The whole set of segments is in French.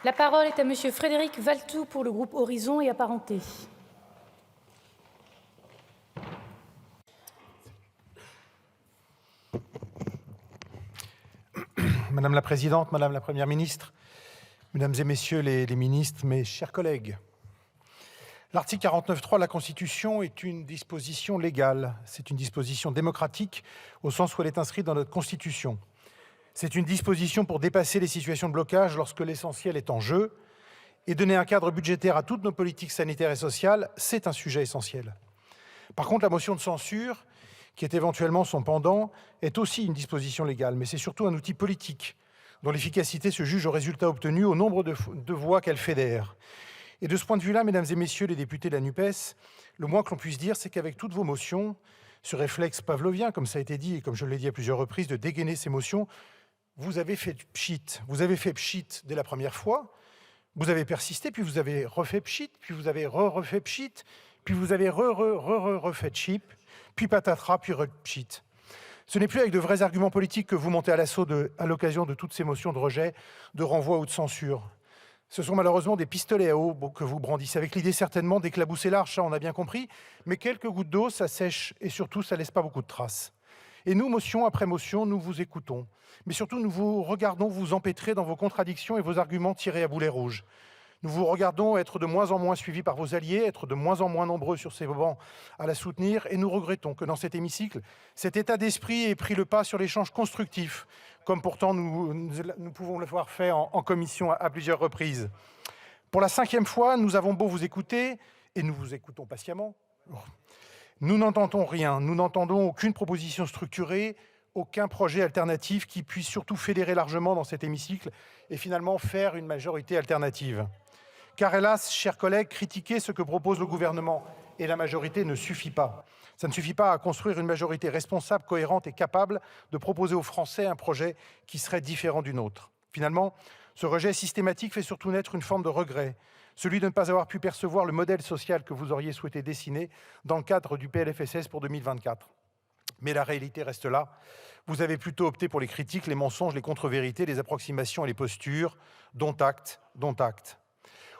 La parole est à Monsieur Frédéric Valletoux pour le groupe Horizon et Apparentés. Madame la Présidente, Madame la Première ministre, Mesdames et Messieurs les ministres, mes chers collègues, l'article 49.3 de la Constitution est une disposition légale, c'est une disposition démocratique au sens où elle est inscrite dans notre Constitution. C'est une disposition pour dépasser les situations de blocage lorsque l'essentiel est en jeu et donner un cadre budgétaire à toutes nos politiques sanitaires et sociales, c'est un sujet essentiel. Par contre, la motion de censure, qui est éventuellement son pendant, est aussi une disposition légale, mais c'est surtout un outil politique dont l'efficacité se juge au résultat obtenu, au nombre de voix qu'elle fédère. Et de ce point de vue-là, mesdames et messieurs les députés de la NUPES, le moins que l'on puisse dire, c'est qu'avec toutes vos motions, ce réflexe pavlovien, comme ça a été dit et comme je l'ai dit à plusieurs reprises, de dégainer ces motions, vous avez fait pchit. Vous avez fait pchit dès la première fois, vous avez persisté, puis vous avez refait pchit, puis vous avez refait pchit, puis vous avez refait chip, puis patatras, puis pchit. Ce n'est plus avec de vrais arguments politiques que vous montez à l'assaut à l'occasion de toutes ces motions de rejet, de renvoi ou de censure. Ce sont malheureusement des pistolets à eau que vous brandissez, avec l'idée certainement d'éclabousser l'arche, ça on a bien compris, mais quelques gouttes d'eau, ça sèche et surtout ça ne laisse pas beaucoup de traces. Et nous, motion après motion, nous vous écoutons. Mais surtout, nous vous regardons vous empêtrer dans vos contradictions et vos arguments tirés à boulet rouge. Nous vous regardons être de moins en moins suivis par vos alliés, être de moins en moins nombreux sur ces bancs à la soutenir, et nous regrettons que dans cet hémicycle, cet état d'esprit ait pris le pas sur l'échange constructif, comme pourtant nous pouvons le voir fait en commission à plusieurs reprises. Pour la 5e fois, nous avons beau vous écouter, et nous vous écoutons patiemment, nous n'entendons rien, nous n'entendons aucune proposition structurée, aucun projet alternatif qui puisse surtout fédérer largement dans cet hémicycle et finalement faire une majorité alternative. Car hélas, chers collègues, critiquer ce que propose le gouvernement et la majorité ne suffit pas. Ça ne suffit pas à construire une majorité responsable, cohérente et capable de proposer aux Français un projet qui serait différent du nôtre. Finalement, ce rejet systématique fait surtout naître une forme de regret, celui de ne pas avoir pu percevoir le modèle social que vous auriez souhaité dessiner dans le cadre du PLFSS pour 2024. Mais la réalité reste là. Vous avez plutôt opté pour les critiques, les mensonges, les contre-vérités, les approximations et les postures, dont acte, dont acte.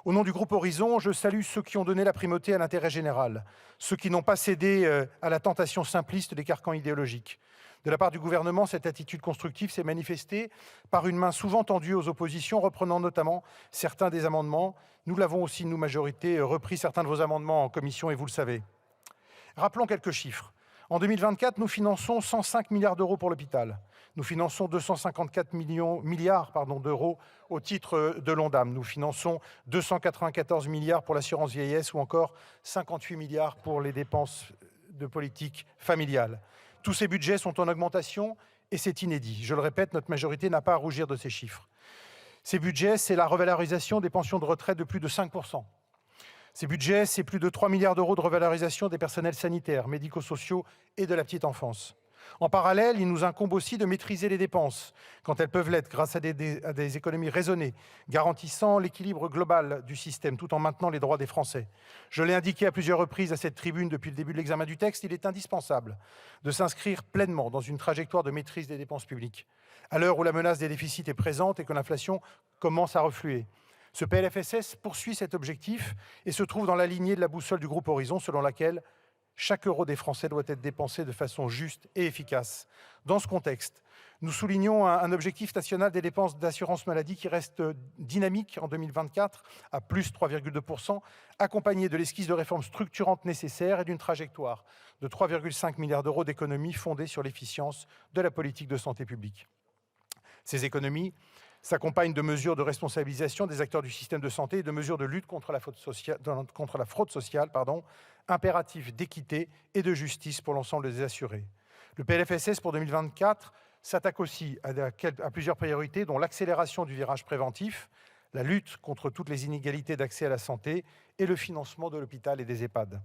Au nom du groupe Horizon, je salue ceux qui ont donné la primauté à l'intérêt général, ceux qui n'ont pas cédé à la tentation simpliste des carcans idéologiques. De la part du gouvernement, cette attitude constructive s'est manifestée par une main souvent tendue aux oppositions, reprenant notamment certains des amendements. Nous l'avons aussi, nous, majorité, repris certains de vos amendements en commission, et vous le savez. Rappelons quelques chiffres. En 2024, nous finançons 105 milliards d'euros pour l'hôpital. Nous finançons 254 milliards d'euros au titre de l'ONDAM. Nous finançons 294 milliards pour l'assurance vieillesse ou encore 58 milliards pour les dépenses de politique familiale. Tous ces budgets sont en augmentation et c'est inédit. Je le répète, notre majorité n'a pas à rougir de ces chiffres. Ces budgets, c'est la revalorisation des pensions de retraite de plus de 5%. Ces budgets, c'est plus de 3 milliards d'euros de revalorisation des personnels sanitaires, médico-sociaux et de la petite enfance. En parallèle, il nous incombe aussi de maîtriser les dépenses, quand elles peuvent l'être, grâce à des économies raisonnées, garantissant l'équilibre global du système, tout en maintenant les droits des Français. Je l'ai indiqué à plusieurs reprises à cette tribune depuis le début de l'examen du texte, il est indispensable de s'inscrire pleinement dans une trajectoire de maîtrise des dépenses publiques, à l'heure où la menace des déficits est présente et que l'inflation commence à refluer. Ce PLFSS poursuit cet objectif et se trouve dans la lignée de la boussole du groupe Horizon, selon laquelle chaque euro des Français doit être dépensé de façon juste et efficace. Dans ce contexte, nous soulignons un objectif national des dépenses d'assurance maladie qui reste dynamique en 2024 à plus 3,2%, accompagné de l'esquisse de réformes structurantes nécessaires et d'une trajectoire de 3,5 milliards d'euros d'économies fondées sur l'efficience de la politique de santé publique. Ces économies s'accompagnent de mesures de responsabilisation des acteurs du système de santé et de mesures de lutte contre la fraude sociale, impératifs d'équité et de justice pour l'ensemble des assurés. Le PLFSS pour 2024 s'attaque aussi à plusieurs priorités, dont l'accélération du virage préventif, la lutte contre toutes les inégalités d'accès à la santé et le financement de l'hôpital et des EHPAD.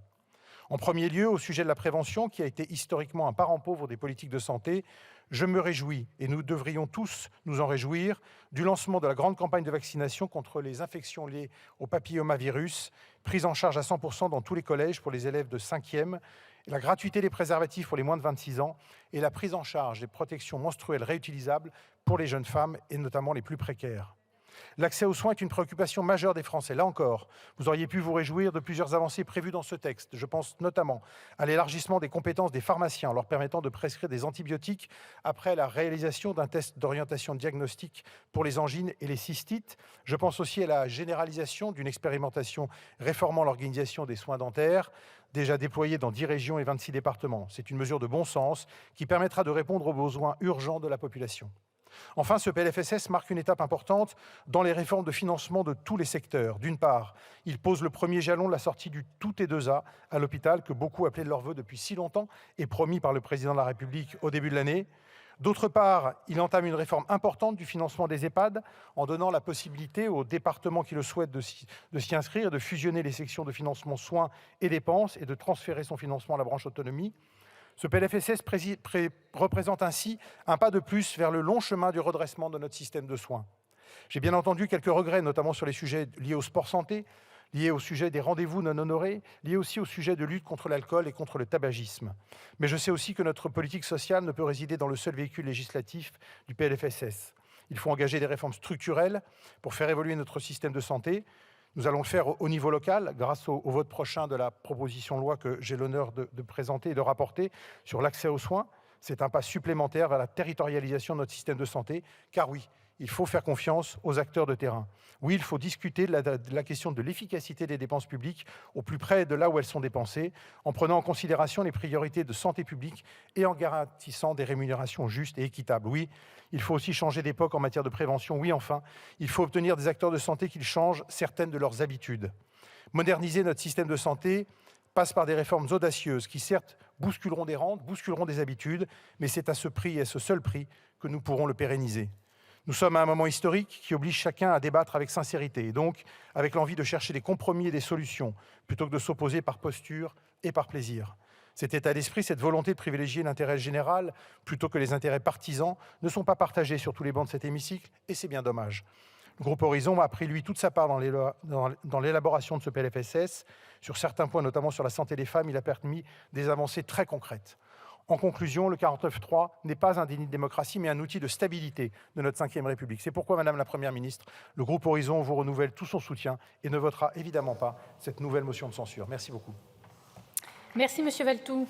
En premier lieu, au sujet de la prévention, qui a été historiquement un parent pauvre des politiques de santé, je me réjouis, et nous devrions tous nous en réjouir, du lancement de la grande campagne de vaccination contre les infections liées au papillomavirus, prise en charge à 100% dans tous les collèges pour les élèves de 5e, la gratuité des préservatifs pour les moins de 26 ans et la prise en charge des protections menstruelles réutilisables pour les jeunes femmes et notamment les plus précaires. L'accès aux soins est une préoccupation majeure des Français. Là encore, vous auriez pu vous réjouir de plusieurs avancées prévues dans ce texte. Je pense notamment à l'élargissement des compétences des pharmaciens en leur permettant de prescrire des antibiotiques après la réalisation d'un test d'orientation diagnostique pour les angines et les cystites. Je pense aussi à la généralisation d'une expérimentation réformant l'organisation des soins dentaires, déjà déployée dans 10 régions et 26 départements. C'est une mesure de bon sens qui permettra de répondre aux besoins urgents de la population. Enfin, ce PLFSS marque une étape importante dans les réformes de financement de tous les secteurs. D'une part, il pose le premier jalon de la sortie du tout T2A à l'hôpital, que beaucoup appelaient de leur vœu depuis si longtemps et promis par le Président de la République au début de l'année. D'autre part, il entame une réforme importante du financement des EHPAD en donnant la possibilité aux départements qui le souhaitent de s'y inscrire, de fusionner les sections de financement soins et dépenses et de transférer son financement à la branche autonomie. Ce PLFSS représente ainsi un pas de plus vers le long chemin du redressement de notre système de soins. J'ai bien entendu quelques regrets, notamment sur les sujets liés au sport santé, liés au sujet des rendez-vous non honorés, liés aussi au sujet de lutte contre l'alcool et contre le tabagisme. Mais je sais aussi que notre politique sociale ne peut résider dans le seul véhicule législatif du PLFSS. Il faut engager des réformes structurelles pour faire évoluer notre système de santé. Nous allons le faire au niveau local, grâce au vote prochain de la proposition de loi que j'ai l'honneur de présenter et de rapporter sur l'accès aux soins. C'est un pas supplémentaire vers la territorialisation de notre système de santé, car oui, il faut faire confiance aux acteurs de terrain. Oui, il faut discuter de la question de l'efficacité des dépenses publiques au plus près de là où elles sont dépensées, en prenant en considération les priorités de santé publique et en garantissant des rémunérations justes et équitables. Oui, il faut aussi changer d'époque en matière de prévention. Oui, enfin, il faut obtenir des acteurs de santé qu'ils changent certaines de leurs habitudes. Moderniser notre système de santé passe par des réformes audacieuses qui, certes, bousculeront des rentes, bousculeront des habitudes, mais c'est à ce prix et à ce seul prix que nous pourrons le pérenniser. Nous sommes à un moment historique qui oblige chacun à débattre avec sincérité et donc avec l'envie de chercher des compromis et des solutions, plutôt que de s'opposer par posture et par plaisir. Cet état d'esprit, cette volonté de privilégier l'intérêt général plutôt que les intérêts partisans ne sont pas partagés sur tous les bancs de cet hémicycle et c'est bien dommage. Le groupe Horizon a pris, lui, toute sa part dans l'élaboration de ce PLFSS. Sur certains points, notamment sur la santé des femmes, il a permis des avancées très concrètes. En conclusion, le 49.3 n'est pas un déni de démocratie, mais un outil de stabilité de notre Ve République. C'est pourquoi, Madame la Première ministre, le groupe Horizon vous renouvelle tout son soutien et ne votera évidemment pas cette nouvelle motion de censure. Merci beaucoup. Merci, Monsieur Valtou.